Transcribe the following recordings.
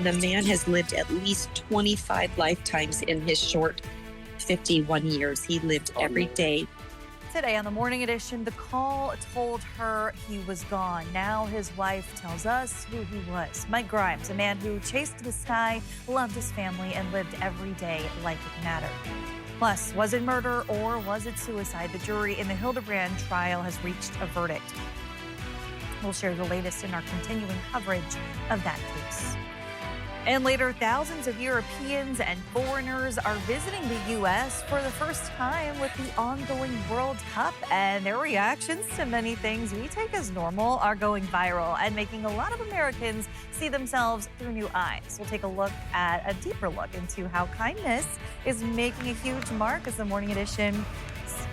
The man has lived at least 25 lifetimes in his short 51 years. He lived every day. Today on the Morning Edition, the call told her he was gone. Now his wife tells us who he was. Mike Grimes, a man who chased the sky, loved his family, and lived every day like it mattered. Plus, was it murder or was it suicide? The jury in the Hildabrand trial has reached a verdict. We'll share the latest in our continuing coverage of that case. And later, thousands of Europeans and foreigners are visiting the U.S. for the first time with the ongoing World Cup, and their reactions to many things we take as normal are going viral and making a lot of Americans see themselves through new eyes. We'll take a deeper look into how kindness is making a huge mark as the Morning Edition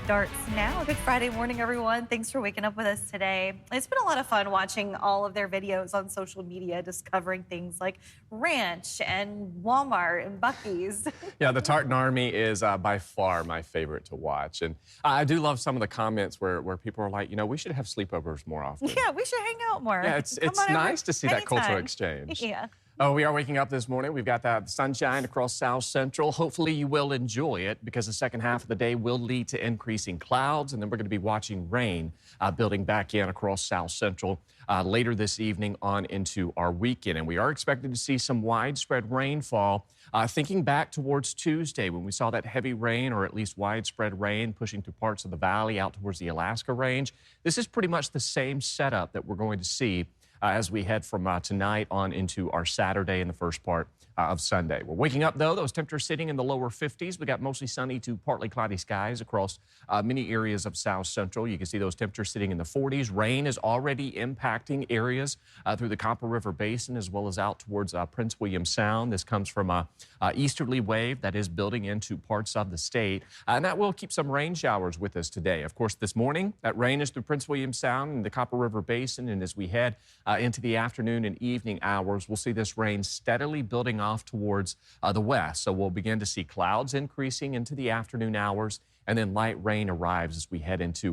starts now. Good Friday morning, everyone. Thanks for waking up with us today. It's been a lot of fun watching all of their videos on social media, discovering things like Ranch and Walmart and Buc-ee's. Yeah, the Tartan Army is by far my favorite to watch. And I do love some of the comments where people are like, we should have sleepovers more often. Yeah, we should hang out more. Yeah, it's nice to see that cultural exchange. Yeah. Oh, we are waking up this morning. We've got that sunshine across South Central. Hopefully you will enjoy it because the second half of the day will lead to increasing clouds, and then we're going to be watching rain building back in across South Central later this evening on into our weekend. And we are expected to see some widespread rainfall. Thinking back towards Tuesday when we saw that heavy rain, or at least widespread rain, pushing through parts of the valley out towards the Alaska range. This is pretty much the same setup that we're going to see as we head from tonight on into our Saturday and the first part of Sunday. We're waking up, though. Those temperatures sitting in the lower 50s. We got mostly sunny to partly cloudy skies across many areas of South Central. You can see those temperatures sitting in the 40s. Rain is already impacting areas through the Copper River Basin as well as out towards Prince William Sound. This comes from a easterly wave that is building into parts of the state, and that will keep some rain showers with us today. Of course, this morning, that rain is through Prince William Sound and the Copper River Basin, and as we head into the afternoon and evening hours, we'll see this rain steadily building off towards the west. So we'll begin to see clouds increasing into the afternoon hours, and then light rain arrives as we head into,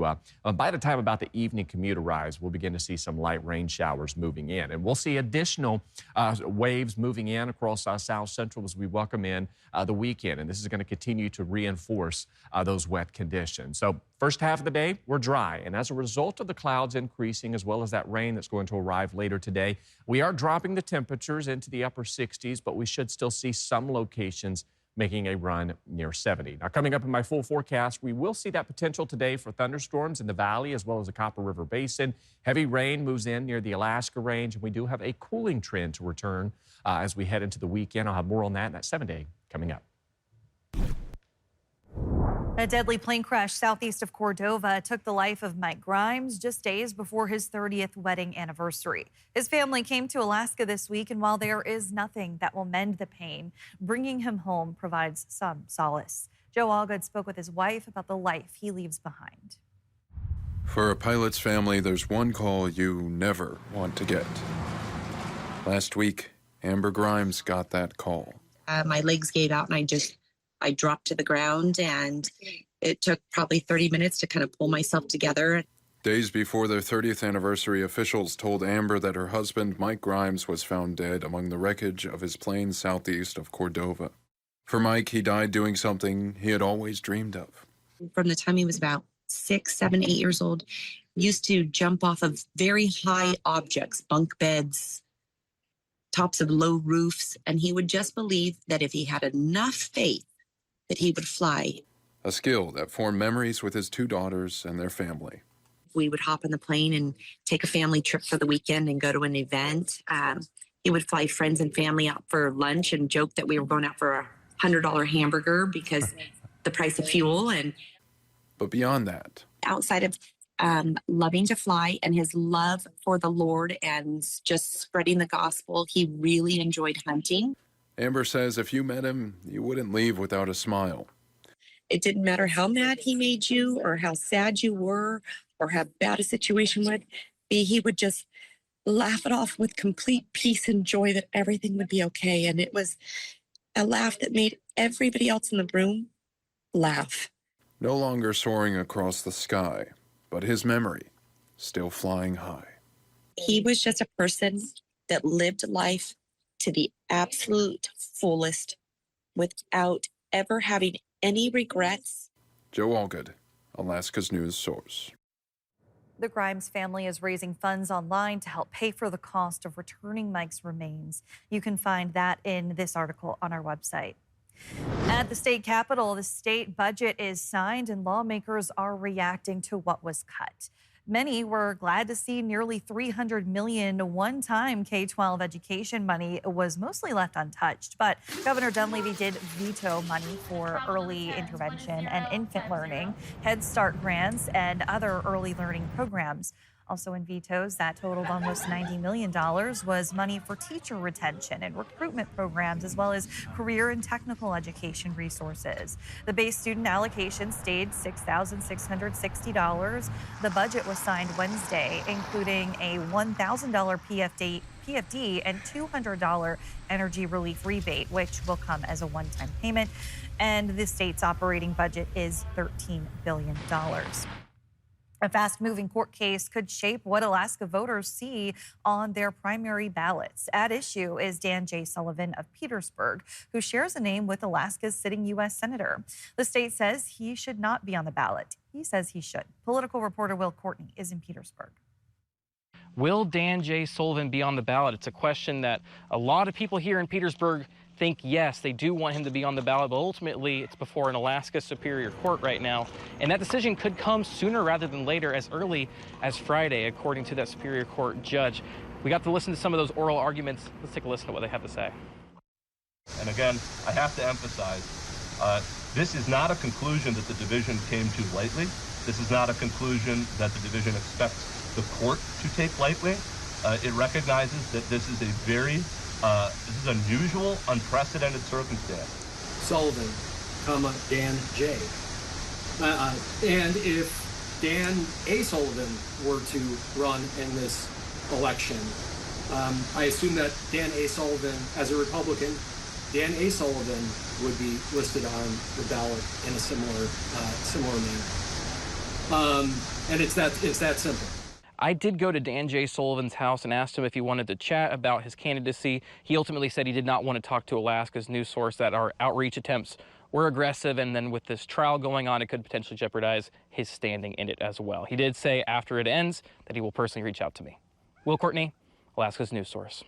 by the time about the evening commute arrives, we'll begin to see some light rain showers moving in. And we'll see additional waves moving in across South Central as we welcome in the weekend. And this is going to continue to reinforce those wet conditions. So first half of the day, we're dry. And as a result of the clouds increasing, as well as that rain that's going to arrive later today, we are dropping the temperatures into the upper 60s, but we should still see some locations making a run near 70. Now, coming up in my full forecast, we will see that potential today for thunderstorms in the valley as well as the Copper River Basin. Heavy rain moves in near the Alaska range, and we do have a cooling trend to return as we head into the weekend. I'll have more on that in that 7-day coming up. A deadly plane crash southeast of Cordova took the life of Mike Grimes just days before his 30th wedding anniversary. His family came to Alaska this week, and while there is nothing that will mend the pain, bringing him home provides some solace. Joe Allgood spoke with his wife about the life he leaves behind. For a pilot's family, there's one call you never want to get. Last week, Amber Grimes got that call. My legs gave out and I dropped to the ground, and it took probably 30 minutes to kind of pull myself together. Days before their 30th anniversary, officials told Amber that her husband, Mike Grimes, was found dead among the wreckage of his plane southeast of Cordova. For Mike, he died doing something he had always dreamed of. From the time he was about 6, 7, 8 years old, used to jump off of very high objects, bunk beds, tops of low roofs, and he would just believe that if he had enough faith, that he would fly. A skill that formed memories with his 2 daughters and their family. We would hop on the plane and take a family trip for the weekend and go to an event. He would fly friends and family out for lunch and joke that we were going out for a $100 hamburger because the price of fuel. But beyond that, outside of loving to fly and his love for the Lord and just spreading the gospel, he really enjoyed hunting. Amber says if you met him, you wouldn't leave without a smile. It didn't matter how mad he made you or how sad you were or how bad a situation would be. He would just laugh it off with complete peace and joy that everything would be okay. And it was a laugh that made everybody else in the room laugh. No longer soaring across the sky, but his memory still flying high. He was just a person that lived life to the absolute fullest without ever having any regrets. Joe Allgood, Alaska's news source. The Grimes family is raising funds online to help pay for the cost of returning Mike's remains. You can find that in this article on our website. At the state capitol, the state budget is signed and lawmakers are reacting to what was cut. Many were glad to see nearly $300 million one-time K-12 education money was mostly left untouched. But Governor Dunleavy did veto money for early intervention and infant learning, Head Start grants, and other early learning programs. Also in vetoes that totaled almost $90 million was money for teacher retention and recruitment programs, as well as career and technical education resources. The base student allocation stayed $6,660. The budget was signed Wednesday, including a $1,000 PFD and $200 energy relief rebate, which will come as a one-time payment. And the state's operating budget is $13 billion. A fast-moving court case could shape what Alaska voters see on their primary ballots. At issue is Dan J. Sullivan of Petersburg, who shares a name with Alaska's sitting U.S. Senator. The state says he should not be on the ballot. He says he should. Political reporter Will Courtney is in Petersburg. Will Dan J. Sullivan be on the ballot? It's a question that a lot of people here in Petersburg think yes, they do want him to be on the ballot, but ultimately it's before an Alaska Superior Court right now. And that decision could come sooner rather than later, as early as Friday, according to that Superior Court judge. We got to listen to some of those oral arguments. Let's take a listen to what they have to say. And again, I have to emphasize, this is not a conclusion that the division came to lightly. This is not a conclusion that the division expects the court to take lightly. It recognizes that this is a very this is unusual, unprecedented circumstance. Sullivan, Dan J. And if Dan A. Sullivan were to run in this election, I assume that Dan A. Sullivan, as a Republican, Dan A. Sullivan would be listed on the ballot in a similar manner. And it's that simple. I did go to Dan J. Sullivan's house and asked him if he wanted to chat about his candidacy. He ultimately said he did not want to talk to Alaska's news source, that our outreach attempts were aggressive, and then with this trial going on, it could potentially jeopardize his standing in it as well. He did say after it ends that he will personally reach out to me. Will Courtney, Alaska's news source.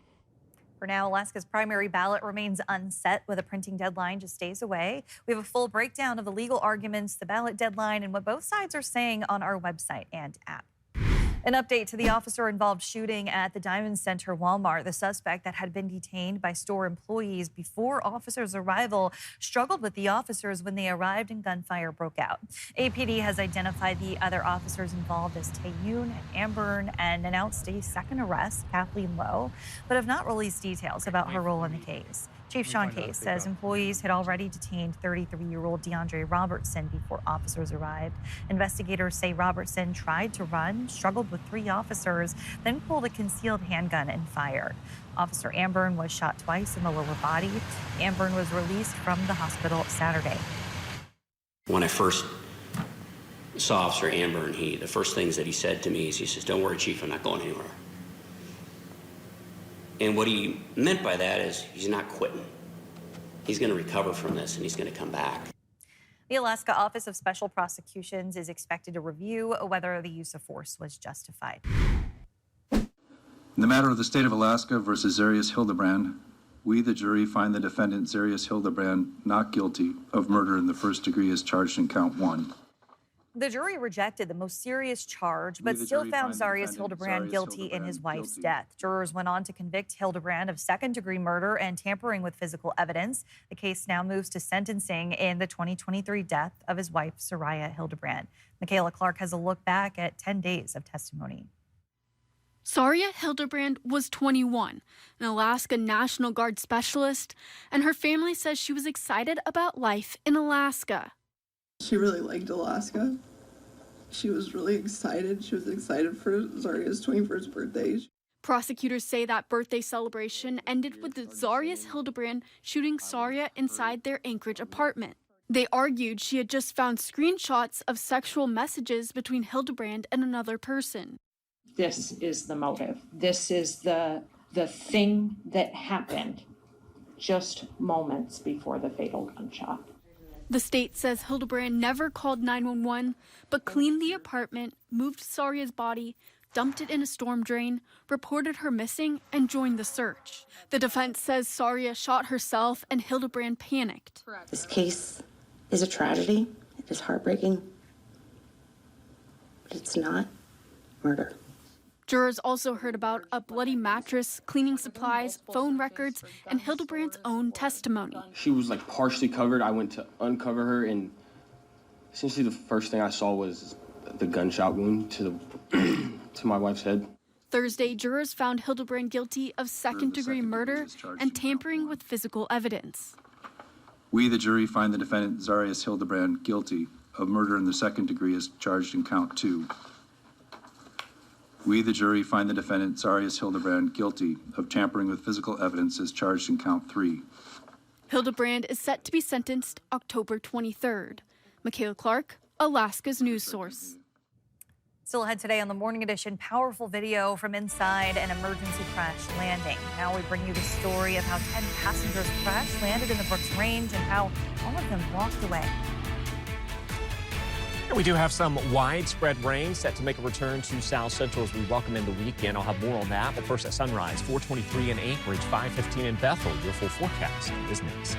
For now, Alaska's primary ballot remains unset with a printing deadline just days away. We have a full breakdown of the legal arguments, the ballot deadline, and what both sides are saying on our website and app. An update to the officer-involved shooting at the Diamond Center Walmart. The suspect that had been detained by store employees before officers' arrival struggled with the officers when they arrived and gunfire broke out. APD has identified the other officers involved as Tayoon and Ambern and announced a second arrest, Kathleen Lowe, but have not released details about her role in the case. Chief Sean Case says employees had already detained 33-year-old DeAndre Robertson before officers arrived. Investigators say Robertson tried to run, struggled with 3 officers, then pulled a concealed handgun and fired. Officer Ambern was shot twice in the lower body. Ambern was released from the hospital Saturday. When I first saw Officer Ambern, the first things that he said to me is, he says, "Don't worry, Chief, I'm not going anywhere." And what he meant by that is he's not quitting. He's going to recover from this, and he's going to come back. The Alaska Office of Special Prosecutions is expected to review whether the use of force was justified. In the matter of the state of Alaska versus Zarius Hildabrand, we, the jury, find the defendant Zarius Hildabrand not guilty of murder in the first degree as charged in count 1. The jury rejected the most serious charge, but still found Zarius Hildabrand guilty in his wife's death. Jurors went on to convict Hildabrand of second-degree murder and tampering with physical evidence. The case now moves to sentencing in the 2023 death of his wife, Soraya Hildabrand. Michaela Clark has a look back at 10 days of testimony. Soraya Hildabrand was 21, an Alaska National Guard specialist, and her family says she was excited about life in Alaska. She really liked Alaska. She was really excited. She was excited for Zaria's 21st birthday. Prosecutors say that birthday celebration ended with Zarius Hildabrand shooting Soraya inside their Anchorage apartment. They argued she had just found screenshots of sexual messages between Hildabrand and another person. This is the motive. This is the the thing that happened just moments before the fatal gunshot. The state says Hildabrand never called 911, but cleaned the apartment, moved Saria's body, dumped it in a storm drain, reported her missing, and joined the search. The defense says Saria shot herself and Hildabrand panicked. This case is a tragedy. It is heartbreaking, but it's not murder. Jurors also heard about a bloody mattress, cleaning supplies, phone records, and Hildabrand's own testimony. She was like partially covered. I went to uncover her, and essentially the first thing I saw was the gunshot wound to my wife's head. Thursday, jurors found Hildabrand guilty of second-degree murder and tampering with physical evidence. We, the jury, find the defendant Zarius Hildabrand guilty of murder in the second degree as charged in count 2. We, the jury, find the defendant Zarius Hildabrand guilty of tampering with physical evidence as charged in count 3. Hildabrand is set to be sentenced October 23rd. Michaela Clark, Alaska's news source. Still ahead today on the Morning Edition, powerful video from inside an emergency crash landing. Now we bring you the story of how 10 passengers crash landed in the Brooks Range and how all of them walked away. We do have some widespread rain set to make a return to South Central as we welcome in the weekend. I'll have more on that, but first at sunrise, 4:23 in Anchorage, 5:15 in Bethel. Your full forecast is next.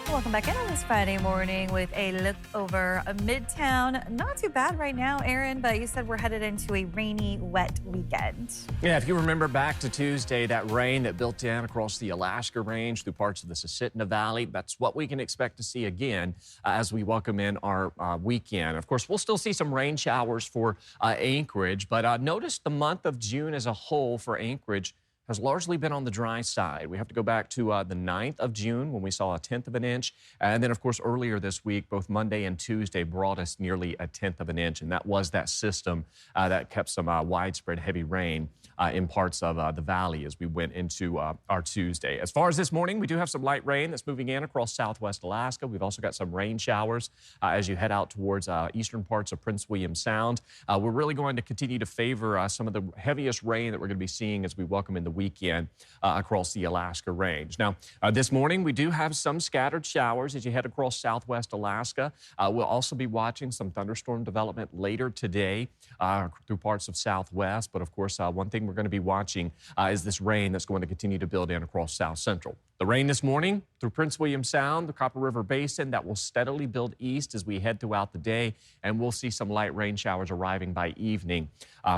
Welcome back in on this Friday morning with a look over Midtown. Not too bad right now, Aaron, but you said we're headed into a rainy, wet weekend. Yeah, if you remember back to Tuesday, that rain that built in across the Alaska Range through parts of the Susitna Valley, that's what we can expect to see again as we welcome in our weekend. Of course, we'll still see some rain showers for Anchorage, but notice the month of June as a whole for Anchorage has largely been on the dry side. We have to go back to the 9th of June when we saw 1/10 of an inch. And then, of course, earlier this week, both Monday and Tuesday brought us nearly 1/10 of an inch. And that was that system that kept some widespread heavy rain in parts of the valley as we went into our Tuesday. As far as this morning, we do have some light rain that's moving in across southwest Alaska. We've also got some rain showers as you head out towards eastern parts of Prince William Sound. We're really going to continue to favor some of the heaviest rain that we're going to be seeing as we welcome in the weekend across the Alaska Range. Now, this morning, we do have some scattered showers as you head across southwest Alaska. We'll also be watching some thunderstorm development later today through parts of southwest. But of course, one thing we're going to be watching is this rain that's going to continue to build in across South Central. The rain this morning through Prince William Sound, the Copper River Basin, that will steadily build east as we head throughout the day, and we'll see some light rain showers arriving by evening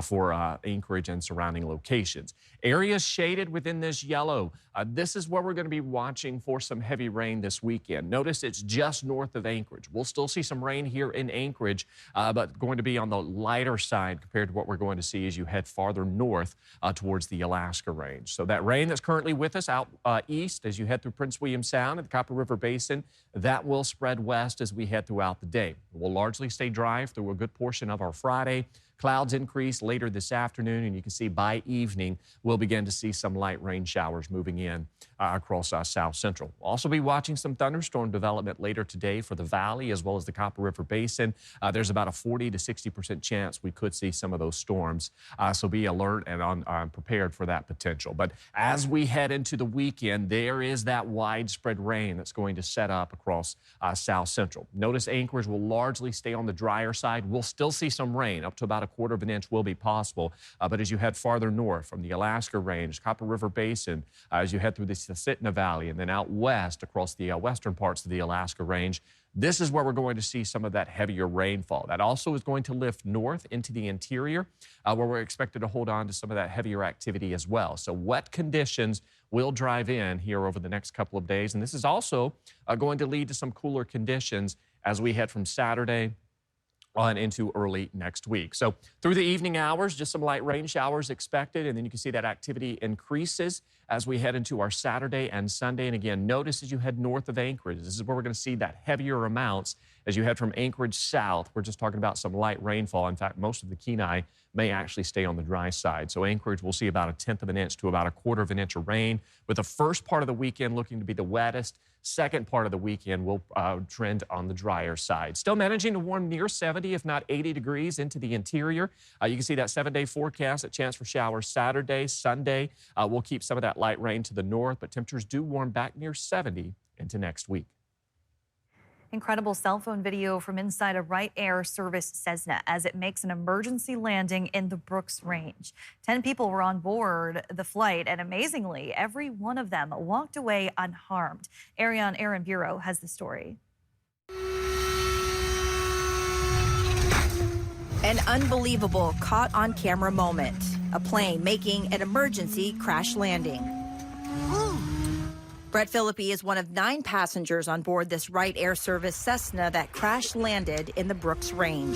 for Anchorage and surrounding locations. Areas shaded within this yellow, this is where we're going to be watching for some heavy rain this weekend. Notice it's just north of Anchorage. We'll still see some rain here in Anchorage, but going to be on the lighter side compared to what we're going to see as you head farther north towards the Alaska Range. So that rain that's currently with us out east as you head through Prince William Sound and the Copper River Basin, that will spread west as we head throughout the day. We'll largely stay dry through a good portion of our Friday. Clouds increase later this afternoon, and you can see by evening we'll begin to see some light rain showers moving in across South Central. We'll also be watching some thunderstorm development later today for the valley as well as the Copper River Basin. There's about a 40 to 60% chance we could see some of those storms, so be alert and prepared for that potential. But as we head into the weekend, there is that widespread rain that's going to set up across South Central. Notice Anchorage will largely stay on the drier side. We'll still see some rain, up to about 1/4 of an inch will be possible. But as you head farther north from the Alaska Range, Copper River Basin, as you head through the Susitna Valley, and then out west across the western parts of the Alaska Range, this is where we're going to see some of that heavier rainfall. That also is going to lift north into the interior, where we're expected to hold on to some of that heavier activity as well. So wet conditions will drive in here over the next couple of days. And this is also going to lead to some cooler conditions as we head from Saturday on into early next week. So through the evening hours, just some light rain showers expected, and then you can see that activity increases as we head into our Saturday and Sunday. And again, notice as you head north of Anchorage, this is where we're going to see that heavier amounts as you head from Anchorage south. We're just talking about some light rainfall. In fact, most of the Kenai may actually stay on the dry side. So Anchorage will see about 1/10 of an inch to about 1/4 of an inch of rain, with the first part of the weekend looking to be the wettest. Second part of the weekend will trend on the drier side. Still managing to warm near 70, if not 80 degrees into the interior. You can see that 7-day forecast, a chance for showers Saturday, Sunday. We'll keep some of that light rain to the north, but temperatures do warm back near 70 into next week. Incredible cell phone video from inside a Wright Air Service Cessna as it makes an emergency landing in the Brooks Range. 10 people were on board the flight, and amazingly, every one of them walked away unharmed. Ariane Aaron Bureau has the story. An unbelievable caught on camera moment. A plane making an emergency crash landing. Brett Philippi is one of 9 passengers on board this Wright Air Service Cessna that crash landed in the Brooks Range.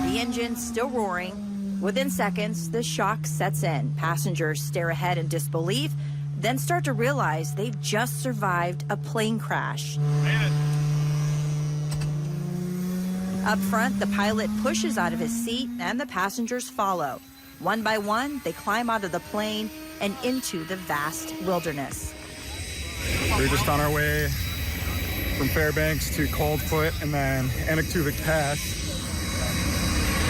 The engine still roaring. Within seconds, the shock sets in. Passengers stare ahead in disbelief, then start to realize they've just survived a plane crash. Up front, the pilot pushes out of his seat and the passengers follow. One by one, they climb out of the plane and into the vast wilderness. We're just on our way from Fairbanks to Coldfoot and then Anaktuvik Pass.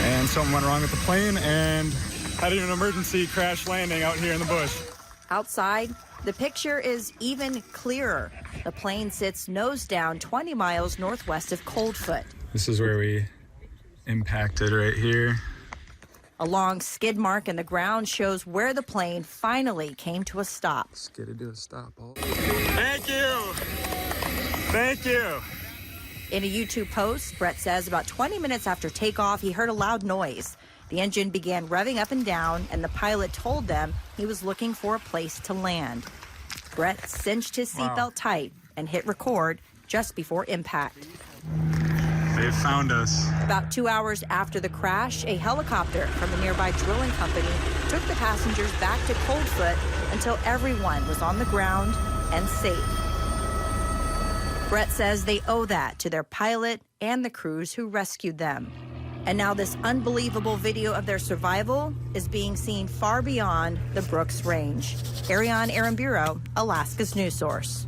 And something went wrong with the plane and had an emergency crash landing out here in the bush. Outside, the picture is even clearer. The plane sits nose down 20 miles northwest of Coldfoot. This is where we impacted right here. A long skid mark in the ground shows where the plane finally came to a stop. Skidded to a stop. Thank you. Thank you. In a YouTube post, Brett says about 20 minutes after takeoff, he heard a loud noise. The engine began revving up and down, and the pilot told them he was looking for a place to land. Brett cinched his seatbelt tight and hit record just before impact. They found us. About 2 hours after the crash, a helicopter from a nearby drilling company took the passengers back to Coldfoot until everyone was on the ground and safe. Brett says they owe that to their pilot and the crews who rescued them. And now this unbelievable video of their survival is being seen far beyond the Brooks Range. Ariane Aaron Bureau, Alaska's news source.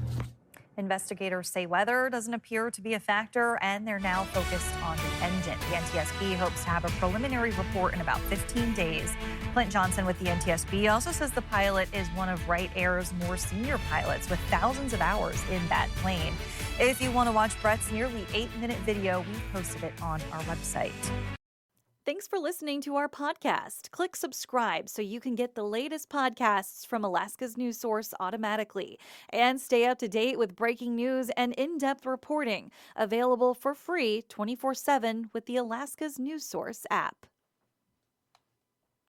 Investigators say weather doesn't appear to be a factor, and they're now focused on the engine. The NTSB hopes to have a preliminary report in about 15 days. Clint Johnson with the NTSB also says the pilot is one of Wright Air's more senior pilots with thousands of hours in that plane. If you want to watch Brett's nearly 8-minute video, we posted it on our website. Thanks for listening to our podcast. Click subscribe so you can get the latest podcasts from Alaska's news source automatically. And stay up to date with breaking news and in-depth reporting. Available for free 24/7 with the Alaska's news source app.